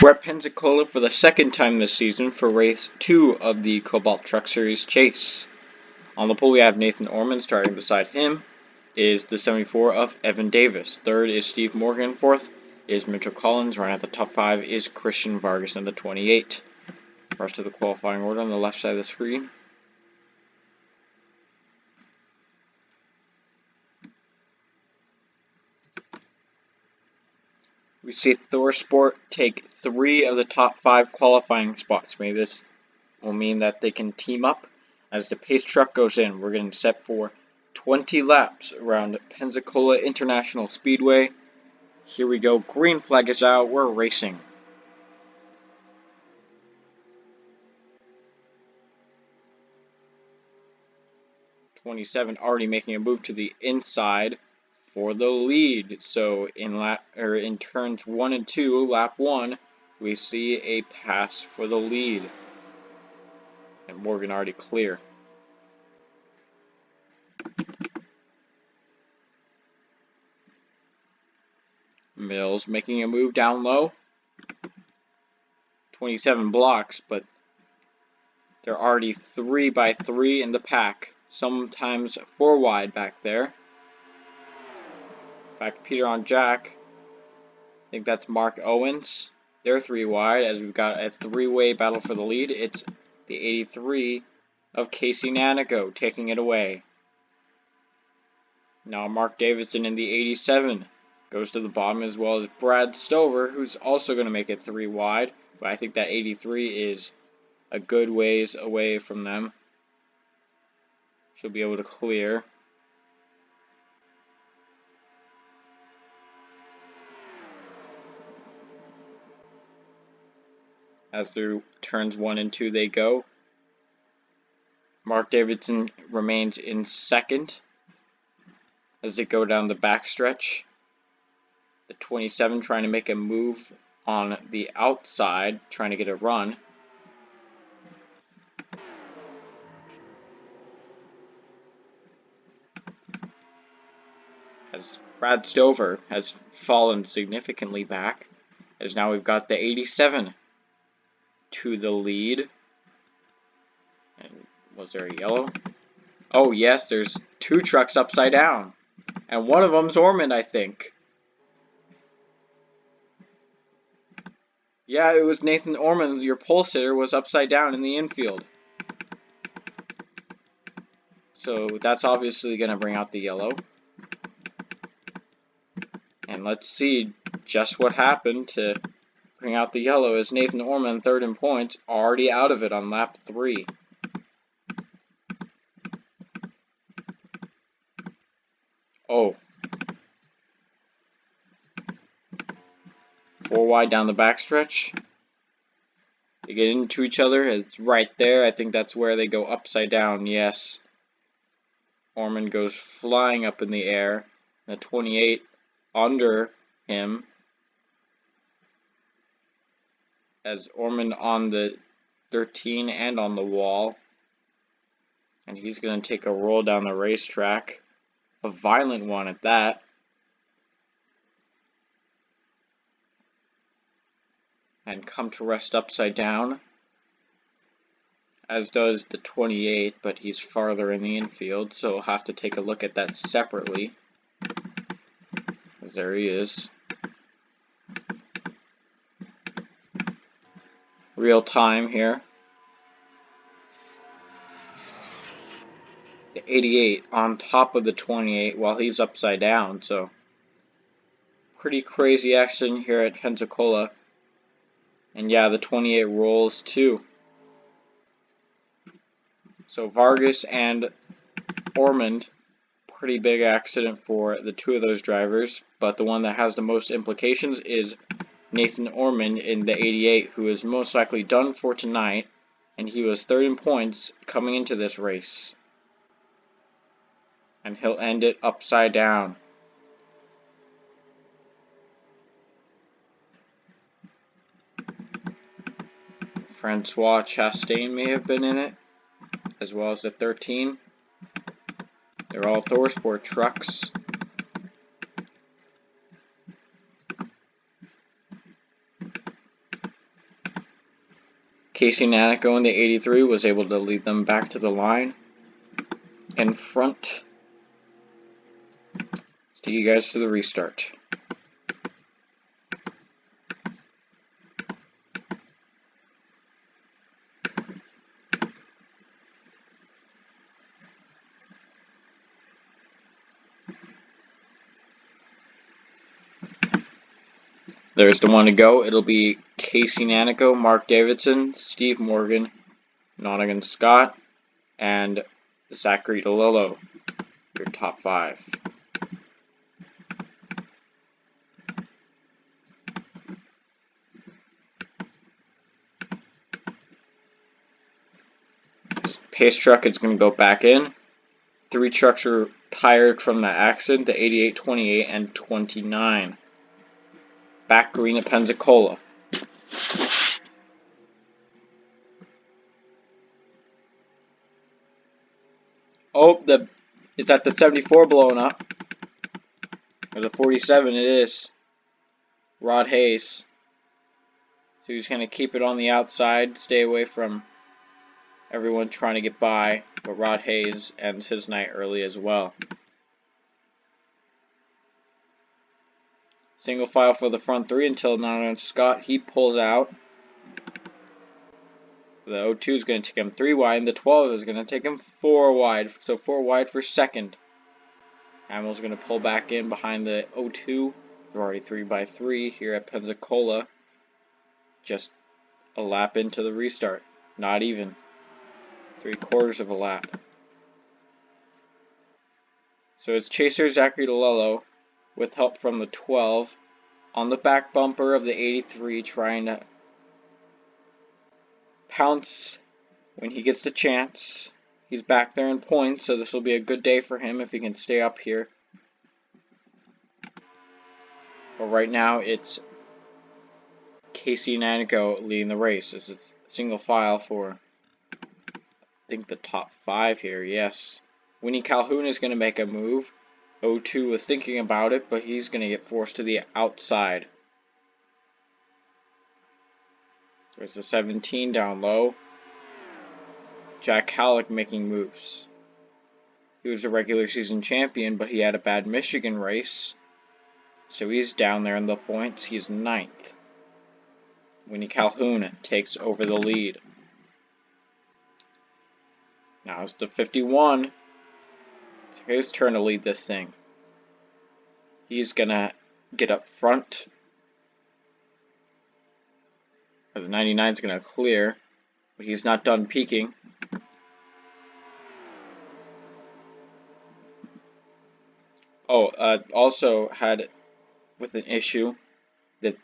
We're at Pensacola for the second time this season for race 2 of the Kobalt Truck Series chase. On the pole we have Nathan Orman. Starting beside him is the 74 of Evan Davis. Third is Steve Morgan. Fourth is Mitchell Collins. Right at the top 5 is Christian Vargas in the 28. Rest of the qualifying order on the left side of the screen. We see ThorSport take 3 of the top 5 qualifying spots. Maybe this will mean that they can team up as the pace truck goes in. We're getting set for 20 laps around Pensacola International Speedway. Here we go. Green flag is out. We're racing. '27 already making a move to the inside for the lead. So in turns 1 and 2, lap 1, we see a pass for the lead. And Morgan already clear. Mills making a move down low. 27 blocks, but they're already 3 by 3 in the pack. Sometimes 4 wide back there. Back Peter on Jack. I think that's Mark Owens. They're 3 wide as we've got a 3-way battle for the lead. It's the 83 of Casey Nanico taking it away. Now Mark Davidson in the 87 goes to the bottom, as well as Brad Stover, who's also going to make it 3 wide. But I think that 83 is a good ways away from them. She'll be able to clear. As through turns 1 and 2 they go. Mark Davidson remains in second as they go down the backstretch. The 27 trying to make a move on the outside, trying to get a run. As Brad Stover has fallen significantly back, as now we've got the 87 to the lead. And was there a yellow? Oh yes, there's 2 trucks upside down. And one of them's Ormond, I think. Yeah, it was Nathan Ormond. Your pole sitter was upside down in the infield. So that's obviously going to bring out the yellow. And let's see just what happened to bring out the yellow, as Nathan Ormond, third in points, already out of it on lap 3. Oh. 4 wide down the backstretch. They get into each other. It's right there. I think that's where they go upside down. Yes. Ormond goes flying up in the air. The 28 under him. As Ormond on the 13 and on the wall. And he's going to take a roll down the racetrack. A violent one at that. And come to rest upside down, as does the 28, but he's farther in the infield, so we'll have to take a look at that separately. As there he is. Real time here. The 88 on top of the 28 while he's upside down, so pretty crazy action here at Pensacola. And yeah, the 28 rolls too. So Vargas and Ormond, pretty big accident for the 2 of those drivers. But the one that has the most implications is Nathan Ormond in the 88, who is most likely done for tonight. And he was third in points coming into this race. And he'll end it upside down. Francois Chastain may have been in it, as well as the 13. They're all ThorSport trucks. Casey Nanico in the 83 was able to lead them back to the line in front. Let's take you guys to the restart. There's the one to go. It'll be Casey Nanico, Mark Davidson, Steve Morgan, Nottingham Scott, and Zachary DeLillo, your top 5. This pace truck is going to go back in. 3 trucks are tired from the accident, the 88, 28, and 29. Back green at Pensacola. Oh, is that the 74 blowing up? Or the 47? It is. Rod Hayes. So he's going to keep it on the outside, stay away from everyone trying to get by. But Rod Hayes ends his night early as well. Single file for the front 3 until Nottingham Scott. He pulls out. The 02 is going to take him 3 wide, and the 12 is going to take him 4 wide. So 4 wide for second. Hamill's going to pull back in behind the 02. They're already 3x3 here at Pensacola. Just a lap into the restart. Not even. 3/4 of a lap. So it's Chaser Zachary DeLillo with help from the 12 on the back bumper of the 83, trying to pounce when he gets the chance. He's back there in points, so this will be a good day for him if he can stay up here. But right now it's Casey Nanico leading the race. This is single file for, I think, the top 5 here. Yes. Winnie Calhoun is going to make a move. 02 was thinking about it, but he's going to get forced to the outside. There's the 17 down low. Jack Halleck making moves. He was a regular season champion, but he had a bad Michigan race. So he's down there in the points. He's 9th. Winnie Calhoun takes over the lead. Now it's the 51. It's his turn to lead this thing. He's going to get up front. The 99 is going to clear, but he's not done peaking. Oh, also had with an issue, the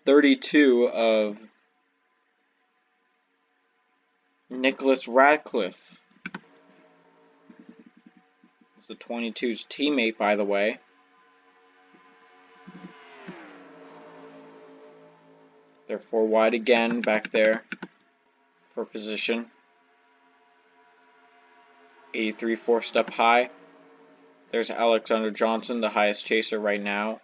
32 of Nicholas Radcliffe. It's the 22's teammate, by the way. They're 4 wide again back there for position. 83 forced up high. There's Alexander Johnson, the highest chaser right now.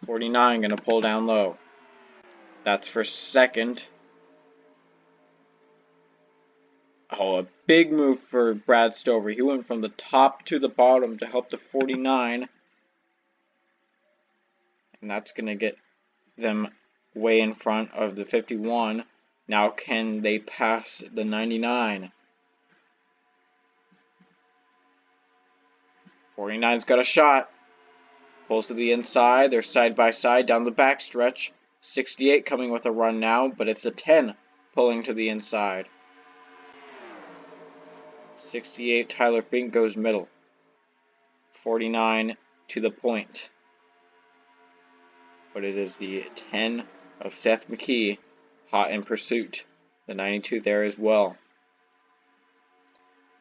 49 going to pull down low. That's for second. Oh, a big move for Brad Stover. He went from the top to the bottom to help the 49. And that's going to get them way in front of the 51. Now can they pass the 99? 49's got a shot. Pulls to the inside. They're side by side down the backstretch. 68 coming with a run now, but it's a 10 pulling to the inside. 68, Tyler Fink goes middle. 49 to the point. But it is the 10 of Seth McKee, hot in pursuit. The 92 there as well.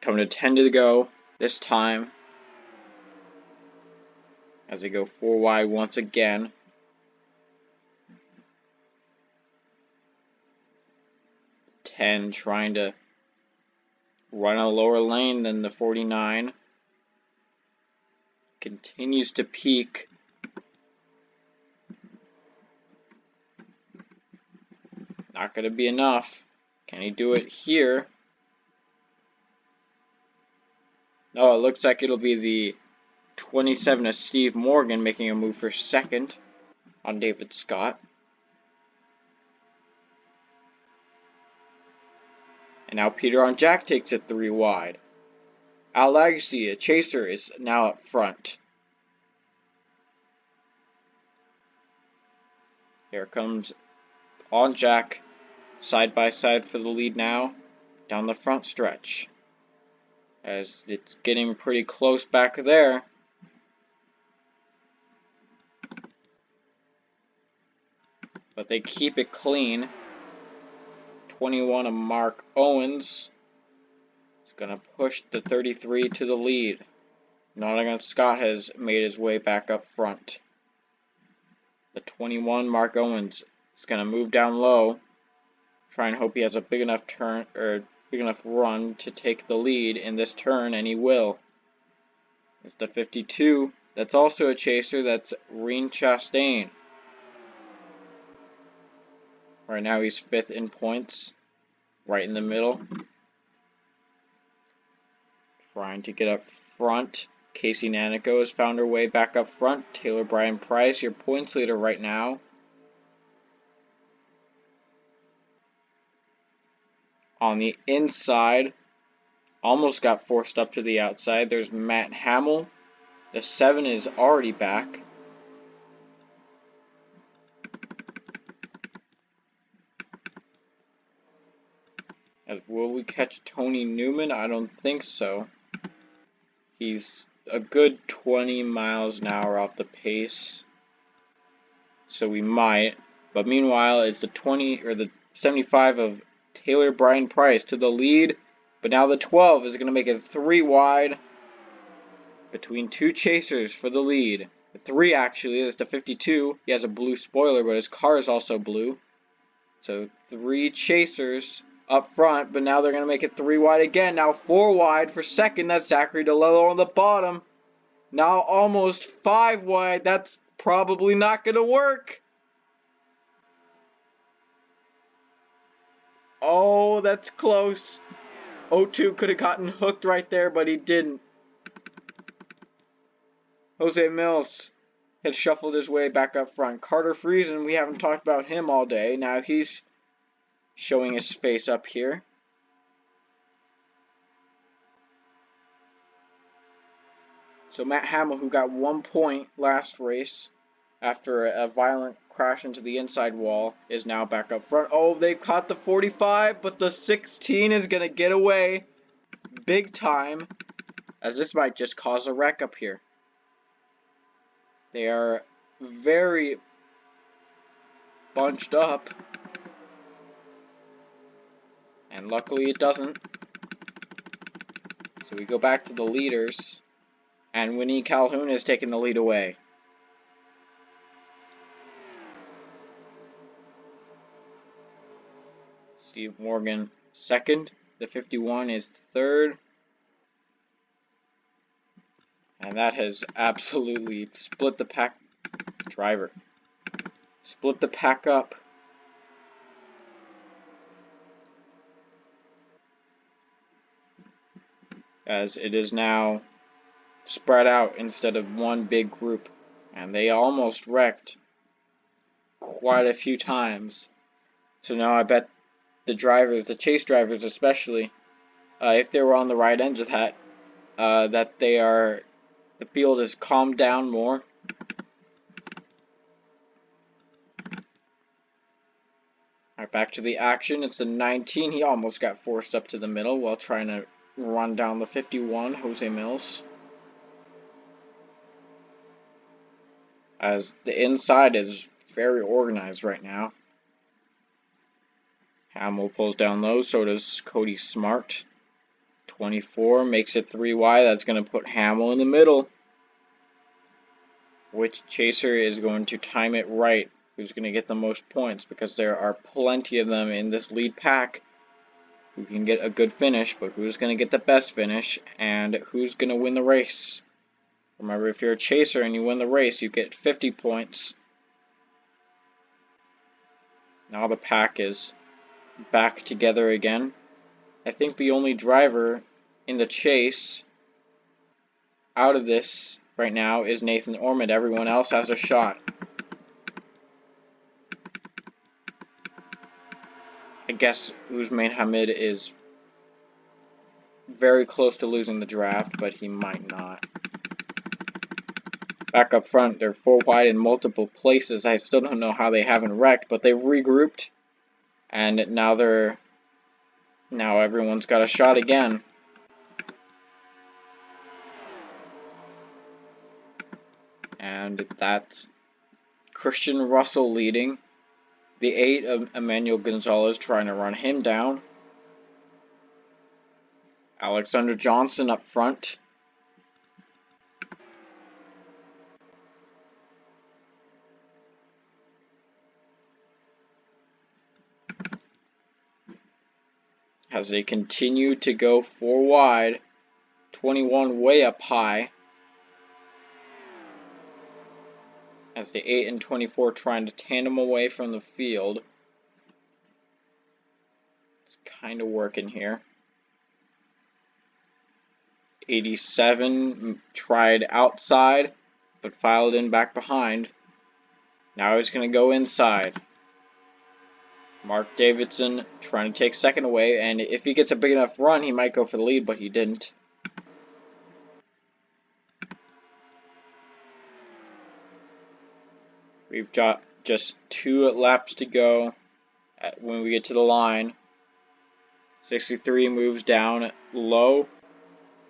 Coming to 10 to go this time. As they go 4 wide once again. Ten trying to run a lower lane than the 49. Continues to peak. Not going to be enough. Can he do it here? No, it looks like it'll be the 27 of Steve Morgan making a move for second on David Scott. And now Peter on Jack takes it 3 wide. Al Legacy, a chaser, is now up front. Here comes on Jack, side by side for the lead now, down the front stretch. As it's getting pretty close back there. But they keep it clean. 21 of Mark Owens is going to push the 33 to the lead. Nottingham Scott has made his way back up front. The 21, Mark Owens, is going to move down low. Try and hope he has a big enough turn or big enough run to take the lead in this turn, and he will. It's the 52. That's also a chaser. That's Reen Chastain. Right now he's 5th in points, right in the middle. Trying to get up front. Casey Nanico has found her way back up front. Taylor Bryan Price, your points leader right now. On the inside, almost got forced up to the outside. There's Matt Hamill. The 7 is already back. Will we catch Tony Newman? I don't think so. He's a good 20 miles an hour off the pace, so we might. But meanwhile, it's the 20 or the 75 of Taylor Bryan Price to the lead. But now the 12 is going to make it 3 wide between 2 chasers for the lead. The 3 actually is the 52. He has a blue spoiler, but his car is also blue. So 3 chasers up front, but now they're going to make it 3 wide again. Now 4 wide for second. That's Zachary DeLello on the bottom. Now almost 5 wide. That's probably not going to work. Oh, that's close. O2 could have gotten hooked right there, but he didn't. Jose Mills had shuffled his way back up front. Carter Friesen, we haven't talked about him all day. Now he's showing his face up here. So Matt Hamill, who got 1 point last race after a violent crash into the inside wall, is now back up front. Oh, they caught the 45, but the 16 is going to get away big time, as this might just cause a wreck up here. They are very bunched up, and luckily it doesn't. So we go back to the leaders, and Winnie Calhoun is taking the lead away. Steve Morgan second, the 51 is third, and that has absolutely split the pack. Driver split the pack up. As it is now spread out instead of one big group, and they almost wrecked quite a few times. So now I bet the drivers, the chase drivers especially, if they were on the right end of that, that the field has calmed down more. Alright, back to the action. It's the 19. He almost got forced up to the middle while trying to run down the 51, Jose Mills. As the inside is very organized right now. Hamill pulls down low, so does Cody Smart. 24 makes it 3 wide. That's going to put Hamill in the middle. Which chaser is going to time it right? Who's going to get the most points? Because there are plenty of them in this lead pack who can get a good finish, but who's going to get the best finish and who's going to win the race? Remember, if you're a chaser and you win the race, you get 50 points. Now the pack is back together again. I think the only driver in the chase out of this right now is Nathan Ormond. Everyone else has a shot. I guess Usman Hamid is very close to losing the draft, but he might not. Back up front, they're 4 wide in multiple places. I still don't know how they haven't wrecked, but they've regrouped, and now everyone's got a shot again. And that's Christian Russell leading. The 8 of Emmanuel Gonzalez trying to run him down. Alexander Johnson up front. As they continue to go 4 wide. 21 way up high. As the 8 and 24 trying to tandem away from the field. It's kind of working here. 87 tried outside, but filed in back behind. Now he's going to go inside. Mark Davidson trying to take second away, and if he gets a big enough run, he might go for the lead, but he didn't. We've got just 2 laps to go when we get to the line. 63 moves down low,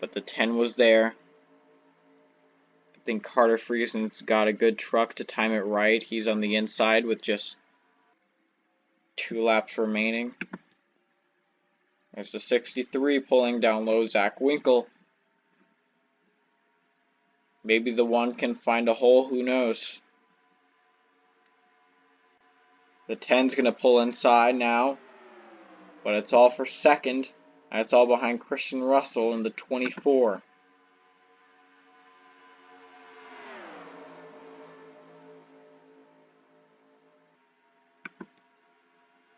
but the 10 was there. I think Carter Friesen's got a good truck to time it right. He's on the inside with just 2 laps remaining. There's the 63 pulling down low, Zach Winkle. Maybe the 1 can find a hole, who knows. The 10's going to pull inside now, but it's all for second. And it's all behind Christian Russell in the 24.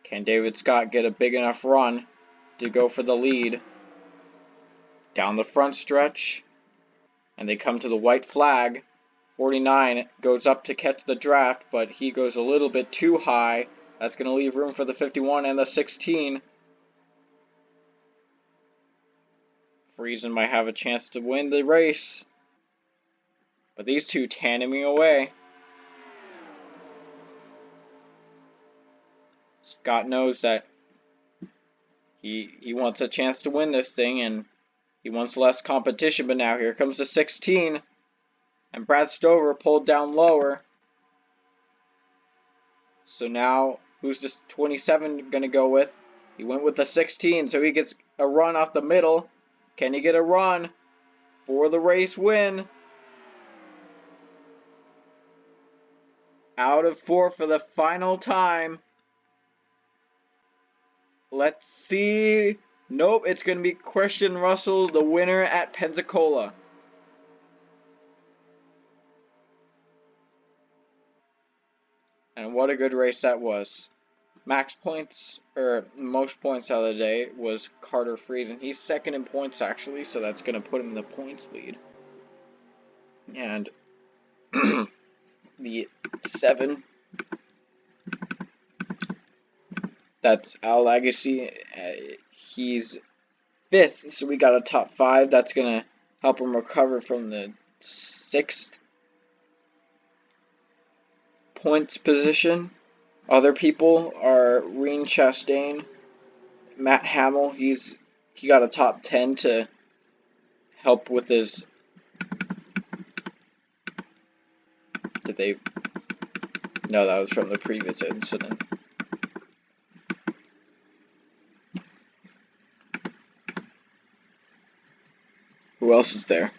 Can David Scott get a big enough run to go for the lead? Down the front stretch, and they come to the white flag. 49 goes up to catch the draft, but he goes a little bit too high. That's going to leave room for the 51 and the 16. Friesen might have a chance to win the race. But these 2 tandeming away. Scott knows that he wants a chance to win this thing, and he wants less competition, but now here comes the 16. And Brad Stover pulled down lower. So now, who's this 27 going to go with? He went with the 16, so he gets a run off the middle. Can he get a run for the race win? Out of 4 for the final time. Let's see. Nope, it's going to be Christian Russell, the winner at Pensacola. And what a good race that was. Max points, or most points out of the day, was Carter Friesen. He's second in points, actually, so that's going to put him in the points lead. And the 7, that's Al Agassi. He's 5th, so we got a top 5. That's going to help him recover from the 6th points position. Other people are Reen Chastain, Matt Hamill. He got a top 10 to help with his. Did they? No, that was from the previous incident. Who else is there?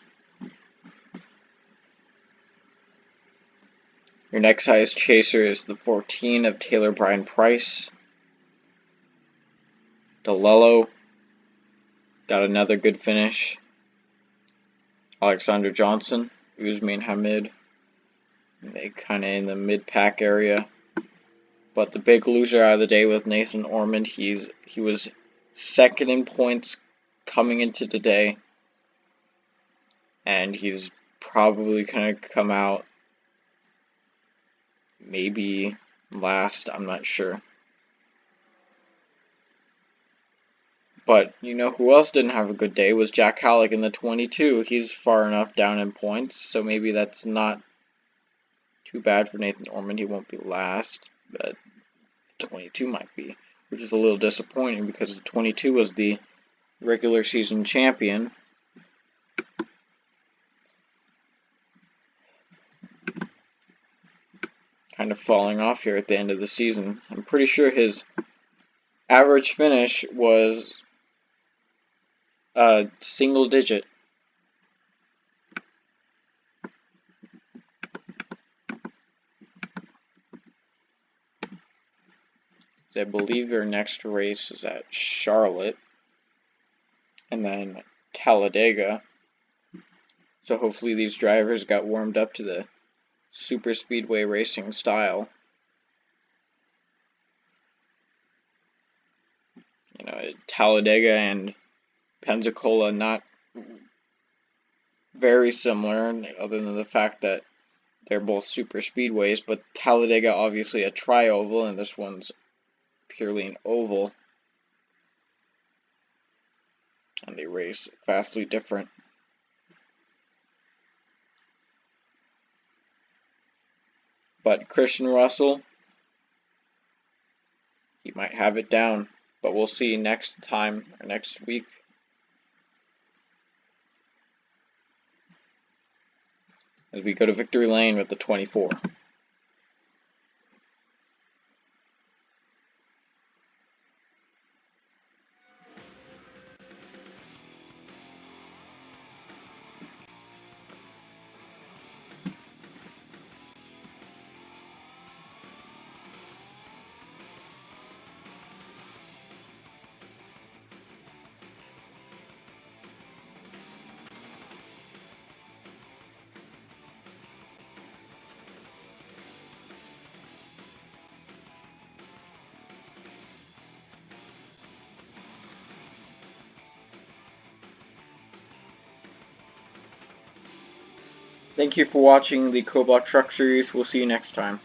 Your next highest chaser is the 14 of Taylor Bryan Price. DeLello got another good finish. Alexander Johnson, Usman Hamid. They kind of in the mid-pack area. But the big loser out of the day was Nathan Ormond. He was second in points coming into the day, and he's probably gonna come out maybe last. I'm not sure. But you know who else didn't have a good day was Jack Halleck in the 22. He's far enough down in points, so maybe that's not too bad for Nathan Ormond. He won't be last, but 22 might be, which is a little disappointing because the 22 was the regular season champion. Kind of falling off here at the end of the season. I'm pretty sure his average finish was a single digit. So I believe your next race is at Charlotte and then Talladega. So hopefully these drivers got warmed up to the super speedway racing style. You know, Talladega and Pensacola not very similar, other than the fact that they're both super speedways, but Talladega obviously a tri-oval and this one's purely an oval. And they race vastly different. But Christian Russell, he might have it down, but we'll see next time or next week. As we go to victory lane with the 24. Thank you for watching the Kobalt Truck Series. We'll see you next time.